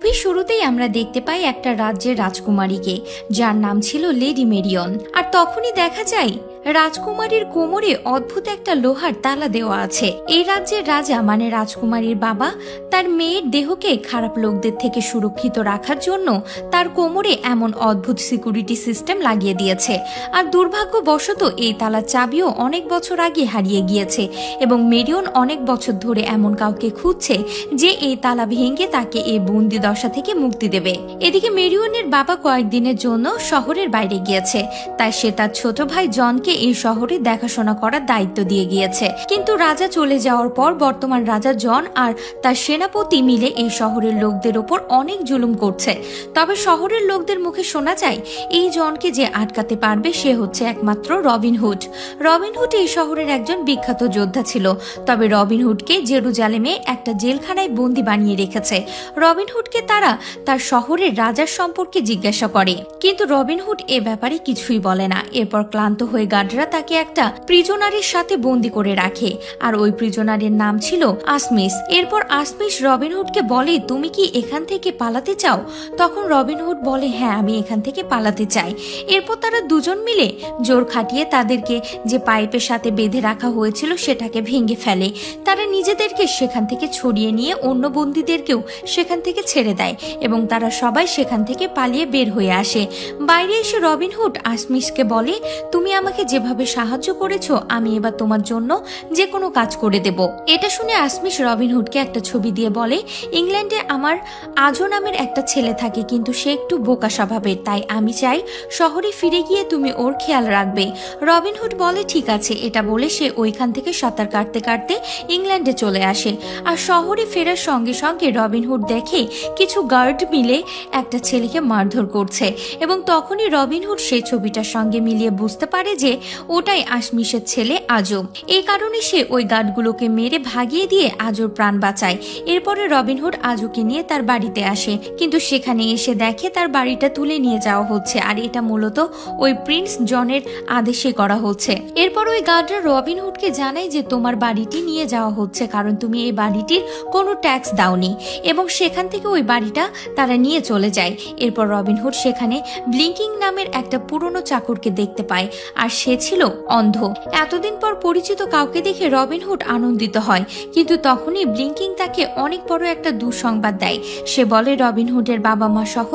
Movie শুরুতেই আমরা দেখতে পাই একটা রাজ্যের রাজকুমারীকে, যার নাম ছিল লেডি মেরিয়ন। আর তখনই দেখা যায় রাজকুমারীর কোমরে অদ্ভুত একটা লোহার তালা দেওয়া আছে। এই রাজ্যের রাজা মানে রাজকুমারীর বাবা তার মেয়ের দেহকে খারাপ লোকদের থেকে সুরক্ষিত রাখার জন্য তার কোমরে এমন অদ্ভুত সিকিউরিটি সিস্টেম লাগিয়ে দিয়েছে। আর দুর্ভাগ্যবশত এই তালার চাবিও অনেক বছর আগে হারিয়ে গিয়েছে এবং মেরিয়ন অনেক বছর ধরে এমন কাউকে খুঁজছে যে এই তালা ভেঙে তাকে এই বন্দি দশা থেকে মুক্তি দেবে। এদিকে মেরিয়নের বাবা কয়েকদিনের জন্য শহরের বাইরে গিয়েছে, তাই সে তার ছোট ভাই জনকে এই শহরে দেখাশোনা করার দায়িত্ব দিয়ে গিয়েছে। কিন্তু রাজা চলে যাওয়ার পর বর্তমান রাজা জন আর তার সেনাপতি মিলে এই শহরের লোকদের উপর অনেক জুলুম করছে। তবে শহরের লোকদের মুখে শোনা যায় এই জনকে যে আটকাতে পারবে সে হচ্ছে একমাত্র রবিনহুড। রবিনহুড এই শহরের একজন বিখ্যাত যোদ্ধা ছিল। তবে রবিনহুডকে জেরুজালেমে একটা জেলখানায় বন্দি বানিয়ে রেখেছে। রবিনহুডকে তারা তার শহরের রাজার সম্পর্কে জিজ্ঞাসা করে, কিন্তু রবিনহুড এ ব্যাপারে কিছুই বলে না। এরপর ক্লান্ত হয়ে গার্ডরা তাকে একটা প্রিজনারের সাথে বন্দি করে রাখে, আর ওই প্রিজনারের নাম ছিল আসমিস। এরপর আসমিস রবিনহুডকে বলে, তুমি কি এখান থেকে পালাতে চাও? তখন রবিনহুড বলে, হ্যাঁ আমি এখান থেকে পালাতে চাই। এরপর তারা দুজন মিলে জোর খাটিয়ে তাদেরকে যে পাইপের সাথে বেঁধে রাখা হয়েছিল সেটাকে ভেঙে ফেলে। তারা নিজেদেরকে সেখান থেকে ছড়িয়ে নিয়ে অন্য বন্দীদেরকেও সেখান থেকে ছেড়ে দেয় এবং তারা সবাই সেখান থেকে পালিয়ে বের হয়ে আসে। বাইরে এসে রবিনহুড আসমিসকে বলে, তুমি আমাকে যেভাবে সাহায্য করেছো আমি এবার তোমার জন্য যে কোনো কাজ করে দেব। এটা শুনে আসমিস রবিনহুডকে একটা ছবি দিয়ে বলে, ইংল্যান্ডে আমার আজো নামের একটা ছেলে থাকে, কিন্তু সে একটু বোকা স্বভাবের, তাই আমি চাই শহরে ফিরে গিয়ে তুমি ওর খেয়াল রাখবে। রবিনহুড বলে ঠিক আছে। এটা বলে সে ওইখান থেকে সাঁতার কাটতে কাটতে ইংল্যান্ডে চলে আসে। আর শহরে ফেরার সঙ্গে সঙ্গে রবিনহুড দেখে কিছু গার্ড মিলে একটা ছেলেকে মারধর করছে এবং তখনই রবিনহুড সেই ছবিটার সঙ্গে মিলিয়ে বুঝতে পারে যে ওটাই আসমিসের ছেলে আজো। এই কারণে সে ওই গার্ডগুলোকে মেরে ভাগিয়ে দিয়ে আজোর প্রাণ বাঁচায়। এরপরে রবিনহুড আজোকে নিয়ে তার বাড়িতে আসে, কিন্তু সেখানে এসে দেখে তার বাড়িটা তুলে নিয়ে যাওয়া হচ্ছে, আর এটা মূলত ওই প্রিন্স জনের আদেশে করা হচ্ছে। এরপর ওই গার্ডরা রবিনহুডকে জানায় যে তোমার বাড়িটি নিয়ে যাওয়া হচ্ছে কারণ তুমি এই বাড়িটির কোনো ট্যাক্স দাওনি, এবং সেখান থেকে ওই বাড়িটা তারা নিয়ে চলে যায়। এরপর রবিনহুড সেখানে ব্লিঙ্কিং নামের একটা পুরনো চাকরকে দেখতে পায়, আর সে ছিল অন্ধ। এতদিন পর পরিচিত কাউকে দেখে রবিনহুড আনন্দিত হয়, কিন্তু তখনই ব্লিঙ্কিং তাকে অনেক বড় একটা দুঃসংবাদ দেয়। সে বলে রবিনহুডের বাবা মা সহ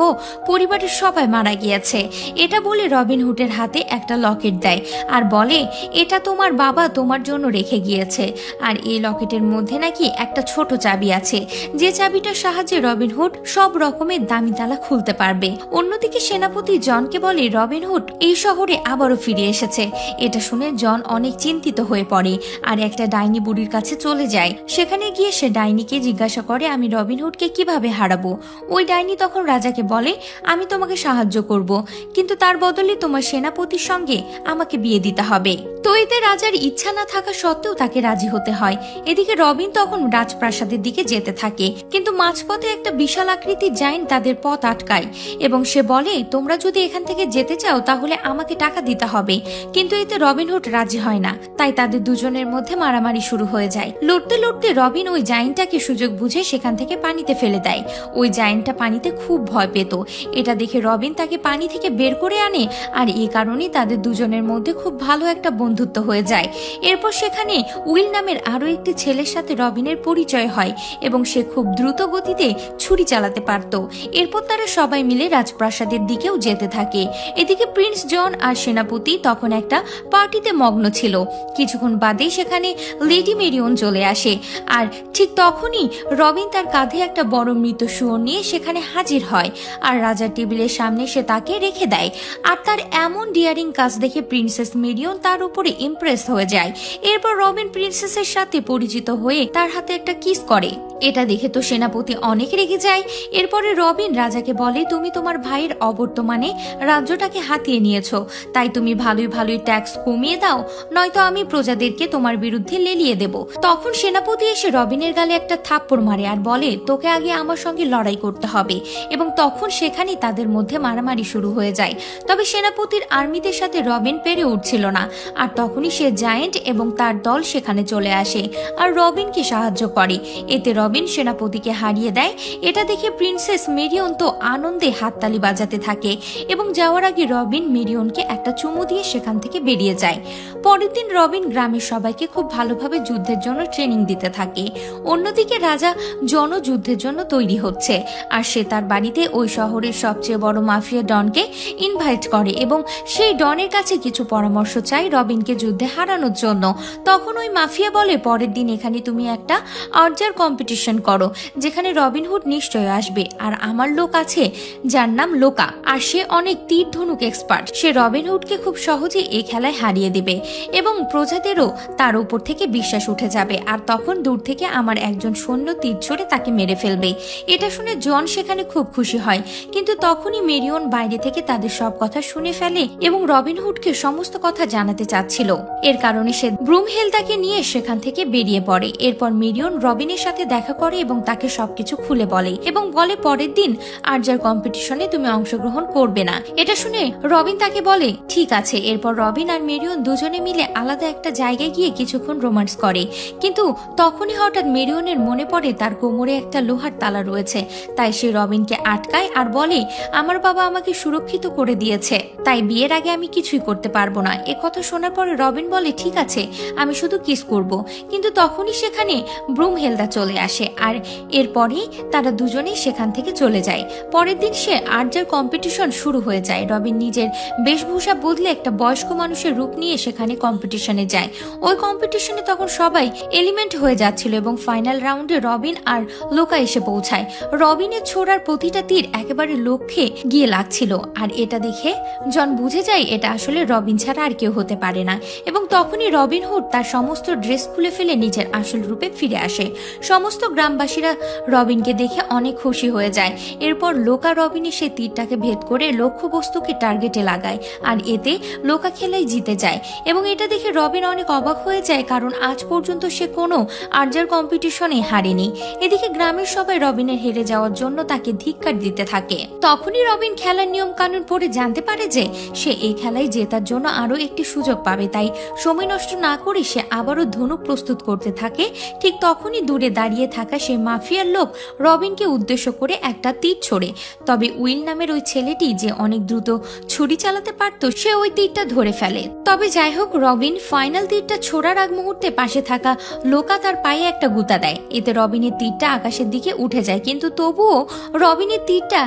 পরিবারের সবাই মারা গিয়েছে। এটা বলে রবিনহুডের হাতে একটা লকেট দেয় আর বলে, এটা তোমার বাবা তোমার জন্য রেখে গিয়েছে, আর এই লকেটের মধ্যে নাকি একটা ছোট চাবি আছে, যে চাবিটার সাহায্যে রবিনহুড সব রকমের দামি তালা খুলতে পারবে। অন্যদিকে সেনাপতি জনকে বলে রবিনহুড এই শহরে আবারও ফিরে এসেছে। এটা শুনে জন অনেক চিন্তিত হয়ে পড়ে আর একটা ডাইনি বুড়ির কাছে চলে যায়। সেখানে গিয়ে সে ডাইনিকে জিজ্ঞাসা করে, আমি রবিনহুডকে কিভাবে হারাবো? ওই ডাইনি তখন রাজাকে বলে, আমি তোমাকে সাহায্য করব, কিন্তু তার বদলে তোমার সেনাপতির সঙ্গে আমাকে বিয়ে দিতে হবে। তো এতে রাজার ইচ্ছা না থাকা সত্ত্বেও তাকে রাজি হতে হয়। এদিকে রবিন তখন রাজপ্রাসাদের দিকে যেতে থাকে, কিন্তু মাঝপথে একটা বিশাল আকৃতির জাইন্ট তাদের পথ আটকায় এবং সে বলে, তোমরা যদি এখান থেকে যেতে চাও তাহলে আমাকে টাকা দিতে হবে। কিন্তু এতে রবিনহুড রাজি হয় না, তাই তাদের দুজনের মধ্যে মারামারি শুরু হয়ে যায়। লড়তে লড়তে রবিন ওই জাইন্টটাকে সুযোগ বুঝে সেখান থেকে পানিতে ফেলে দেয়। ওই জাইন্টটা পানিতে খুব ভয় পেত। এটা দেখে রবিন তাকে পানি থেকে বের করে আনে, আর এই কারণেই তাদের দুজনের মধ্যে খুব ভালো একটা বন্ধুত্ব হয়ে যায়। এরপর সেখানে উইল নামের আরো একটি ছেলের সাথে রবিনের পরিচয় হয় এবং সে খুব দ্রুত গতিতে ছুরি চালাতে পারত। এরপর তারা সবাই মিলে রাজপ্রাসাদের দিকেও যেতে থাকে। এদিকে প্রিন্স জন আর সেনাপতি তখন একটা পার্টিতে মগ্ন ছিল। কিছুক্ষণ বাদেই সেখানে লেডি মেরিয়ন চলে আসে, আর ঠিক তখনই রবিন তার কাঁধে একটা বড় মৃত শুয়োর নিয়ে সেখানে হাজির হয়, আর রাজার টেবিলের সামনে সে তাকে রেখে দেয়। আর তার এমন ডিয়ারিং কাজ দেখে প্রিন্সেস মেরিয়ন তার উপরে ইমপ্রেস হয়ে যায়। এরপর রবিন প্রিন্সেসের সাথে পরিচিত হয়ে তার হাতে একটা কিস করে। এটা দেখে তো সেনাপতি অনেক রেগে যায়। এরপরে রবিন রাজাকে বলে, তুমি তোমার ভাইয়ের অবর্তমানে রাজ্যটাকে হাতিয়ে নিয়েছো, তাই তুমি ভালোই বলে ট্যাক্স কমিয়ে দাও, নয়তো আমি প্রজাদেরকে তোমার বিরুদ্ধে লেলিয়ে দেব। তখন সেনাপতি এসে রবিনের গালে একটা থাপ্পড় মারে আর বলে তোকে আগে আমার সঙ্গে লড়াই করতে হবে, এবং তখন সেখানেই তাদের মধ্যে মারামারি শুরু হয়ে যায়। তবে সেনাপতির আর্মিদের সাথে রবিন পেরে উঠছিল না, আর তখনই সে জায়েন্ট এবং তার দল সেখানে চলে আসে আর রবিনকে সাহায্য করে। এতে রবিন সেনাপতিকে হারিয়ে দেয়। এটা দেখে প্রিন্সেস মেরিয়ন তো আনন্দে হাততালি বাজাতে থাকে, এবং যাওয়ার আগে রবিন মেরিয়নকে একটা চুমু দিয়ে সেখান থেকে বেরিয়ে যায়। পরের দিন রবিন গ্রামের সবাইকে খুব ভালোভাবে যুদ্ধের জন্য ট্রেনিং দিতে থাকে। অন্যদিকে রাজা জনযুদ্ধের জন্য তৈরি হচ্ছে, আর সে তার বাড়িতে ওই শহরের সবচেয়ে বড় মাফিয়া ডনকে ইনভাইট করে এবং সেই ডনের কাছে কিছু পরামর্শ চাই রবিনকে যুদ্ধে হারানোর জন্য। তখন ওই মাফিয়া বলে পরের দিন এখানে তুমি একটা আর্চার কম্পিটিশন করো, যেখানে রবিনহুড নিশ্চয় আসবে, আর আমার লোক আছে যার নাম লোকা, আর সে অনেক তীর ধনুক এক্সপার্ট। সে রবিনহুডকে খুব সহজে এই খেলায় হারিয়ে দেবে এবং প্রজাদেরও তার উপর থেকে বিশ্বাস উঠে যাবে, আর তখন দূর থেকে আমার একজন সৈন্য তীর ছুড়ে তাকে মেরে ফেলবে। এটা শুনে জন সেখানে খুব খুশি হয়, কিন্তু তখনই মেরিয়ন বাইরে থেকে তাদের সব কথা শুনে ফেলে এবং রবিনহুডকে সমস্ত কথা জানাতে চাচ্ছিল। এর কারণে সে ব্রুমহেলদাকে নিয়ে সেখান থেকে বেরিয়ে পড়ে। এরপর মেরিয়ন রবিনের সাথে দেখা করে এবং তাকে সবকিছু খুলে বলে এবং বলে পরের দিন আর্চার কম্পিটিশনে তুমি অংশগ্রহণ করবে না। এটা শুনে রবিন তাকে বলে ঠিক আছে। এরপর রবিন আর মেরিয়ন দুজনে মিলে আলাদা একটা জায়গায় গিয়ে কিছুক্ষণ রোমান্স করে, কিন্তু তখনই হঠাৎ মেরিয়নের মনে পড়ে তার কোমরে একটা লোহার তালা রয়েছে। তাই সে রবিনকে আটকায় আর বলে আমার বাবা আমাকে সুরক্ষিত করে দিয়েছে, তাই বিয়ের আগে আমি কিছুই করতে পারবো না। এ কথা শোনার পরে রবিন বলে ঠিক আছে, আমি শুধু কিস করব। কিন্তু তখনই সেখানে ব্রুমহেলদা চলে আসে, আর এরপরই তারা দুজনেই সেখান থেকে চলে যায়। পরের দিন সে আর্চার কম্পিটিশন শুরু হয়ে যায়। রবিন নিজের বেশভূষা বদলে একটা বয়স্ক মানুষের রূপ নিয়ে সেখানে কম্পিটিশনে যায়। ওই কম্পিটিশনে তখন সবাই এলিমেন্ট হয়ে যাচ্ছিল এবং ফাইনাল রাউন্ডে রবিন আর লোকা এসে পৌঁছায়। রবিনের ছোড়ার প্রতিটা তীর একেবারে লক্ষ্যে গিয়ে লাগছিল, আর এটা দেখে জন বুঝে যায় এটা আসলে রবিন ছাড়া আর কেউ হতে পারে না। এবং তখনই রবিনহুড তার সমস্ত ড্রেস খুলে ফেলে নিজের আসল রূপে ফিরে আসে। সমস্ত গ্রামবাসীরা রবিনকে দেখে অনেক খুশি হয়ে যায়। এরপর লোকা রবিনের সে তীরটাকে ভেদ করে লক্ষ্যবস্তুকে টার্গেটে লাগায়, আর এতে লোকা খেলায় জিতে যায়। এবং এটা দেখে রবিন অনেক অবাক হয়ে যায়, কারণ আজ পর্যন্ত সে কোনো আর্চার কম্পিটিশনে হারেনি। এদিকে গ্রামের সবাই রবিনের হেরে যাওয়ার জন্য তাকে ধিক্কার দিতে থাকে। তখনই রবিন খেলার নিয়ম কানুন পড়ে জানতে পারে যে সে এই খেলায় জেতার জন্য আরো একটি সুযোগ পাবে, তাই সময় নষ্ট না করে সে আবারও ধনুক প্রস্তুত করতে থাকে। ঠিক তখনই দূরে দাঁড়িয়ে থাকা সে মাফিয়ার লোক রবিনকে উদ্দেশ্য করে একটা তীর ছোড়ে। তবে উইল নামের ওই ছেলেটি যে অনেক দ্রুত ছুরি চালাতে পারত, সে ওই তীরটা ধরে ফেলে। তবে যাই হোক, রবিন ফাইনাল তীরটা ছোড়ার আগ মুহূর্তে পাশে থাকা লোকা তার পায়ে একটা গুতা দেয়। এতে রবিনের তীরটা আকাশের দিকে উঠে যায়, কিন্তু তবুও রবিনের তীরটা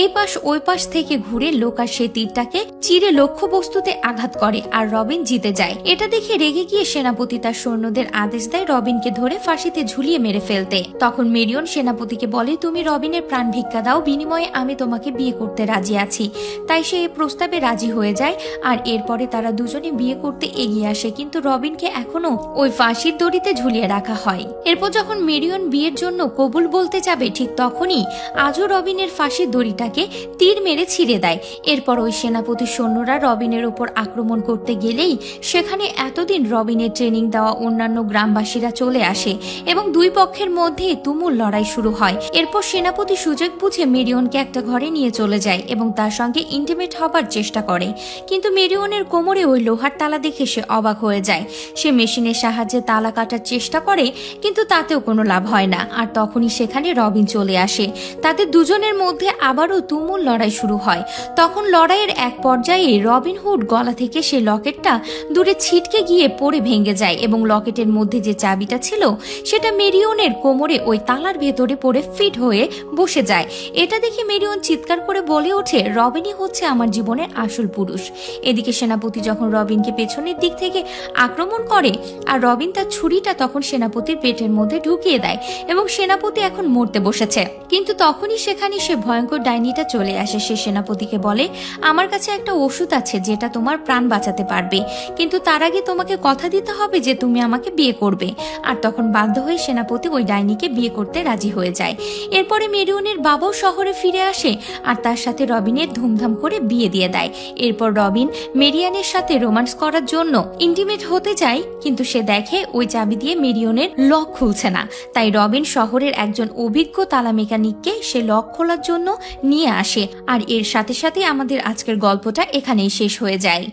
এই পাশ ওই পাশ থেকে ঘুরে লোকার সে তীরটাকে চিরে লক্ষ্য বস্তুতে আঘাত করে, আর রবিন জিতে যায়। এটা দেখে রেগে গিয়ে সেনাপতি তার সৈন্যদের আদেশ দেয় রবিনকে ধরে ফাঁসিতে ঝুলিয়ে মেরে ফেলতে। তখন মেরিয়ন সেনাপতিকে বলে তুমি রবিনের প্রাণ ভিক্ষা দাও, বিনিময়ে আমি তোমাকে বিয়ে করতে রাজি আছি। তাই সে এই প্রস্তাবে রাজি হয়ে যায়, আর এরপরে তারা দুজনে বিয়ে করতে এগিয়ে আসে, কিন্তু রবিনকে এখনো ওই ফাঁসির দড়িতে ঝুলিয়ে রাখা হয়। এরপর যখন মেরিয়ন বিয়ের জন্য কবুল বলতে যাবে, ঠিক তখনই আজও রবিনের ফাঁসির দড়িটাকে তীর মেরে ছিঁড়ে দেয়। এরপর ওই সেনাপতির সৈন্যরা রবিনের উপর আক্রমণ করতে গেলেই সেখানে এতদিন রবিনের ট্রেনিং দেওয়া অন্যান্য গ্রামবাসীরা চলে আসে এবং দুই পক্ষের মধ্যে তুমুল লড়াই শুরু হয়। এরপর সেনাপতি সুযোগ বুঝে মেরিয়নকে একটা ঘরে নিয়ে চলে যায় এবং তার সঙ্গে ইন্টিমেট হবার চেষ্টা করে, কিন্তু মেরিয়নের কোমরে ওই লোহার তালা দেখে সে অবাক হয়ে যায়। সে মেশিনের সাহায্যে তালা কাটার চেষ্টা করে, কিন্তু তাতেও কোনো লাভ হয় না। আর তখনই সেখানে রবিন চলে আসে। তাদের দুজনের মধ্যে আবারও তুমুল লড়াই শুরু হয়। তখন লড়াইয়ের এক পর্যায়ে রবিনহুড গলা থেকে সে লকেটটা দূরে ছিটকে গিয়ে পড়ে ভেঙে যায় এবং লকেটের মধ্যে যে চাবিটা ছিল সেটা মেরিয়নের কোমরে ওই তালার ভেতরে পড়ে ফিট হয়ে বসে যায়। এটা দেখে মেরিয়ন চিৎকার করে বলে ওঠে রবিনই হচ্ছে আমার জীবনের আসল পুরুষ। এদিকে সেনাপতি যখন রবিনকে পেছনের দিক থেকে আক্রমণ করে, আর রবিন তার ছুরিটা তখন সেনাপতির পেটের মধ্যে ঢুকিয়ে দেয় এবং সেনাপতি এখন মরতে বসেছে। কিন্তু তখনই সেখানে সে ভয়ঙ্কর ডাইনো ডাইনিটা চলে আসে। সে সেনাপতিকে বলে, আমার কাছে একটা ওষুধ আছে যেটা তোমার প্রাণ বাঁচাতে পারবে, কিন্তু তার আগে তোমাকে কথা দিতে হবে যে তুমি আমাকে বিয়ে করবে। আর তখন বাধ্য হয়ে সেনাপতি ওই ডাইনিকে বিয়ে করতে রাজি হয়ে যায়। এরপরে মেরিয়নের বাবাও শহরে ফিরে আসে আর তার সাথে রবিনের ধুমধাম করে বিয়ে দিয়ে দেয়। এরপর রবিন মেরিয়ানের সাথে রোমান্স করার জন্য ইন্টিমেট হতে যায়, কিন্তু সে দেখে ওই চাবি দিয়ে মেরিয়নের লক খুলছে না। তাই রবিন শহরের একজন অভিজ্ঞ তালা মেকানিককে সে লক খোলার জন্য নিয়ে আসে। আর এর সাথে সাথে আমাদের আজকের গল্পটা এখানেই শেষ হয়ে যায়।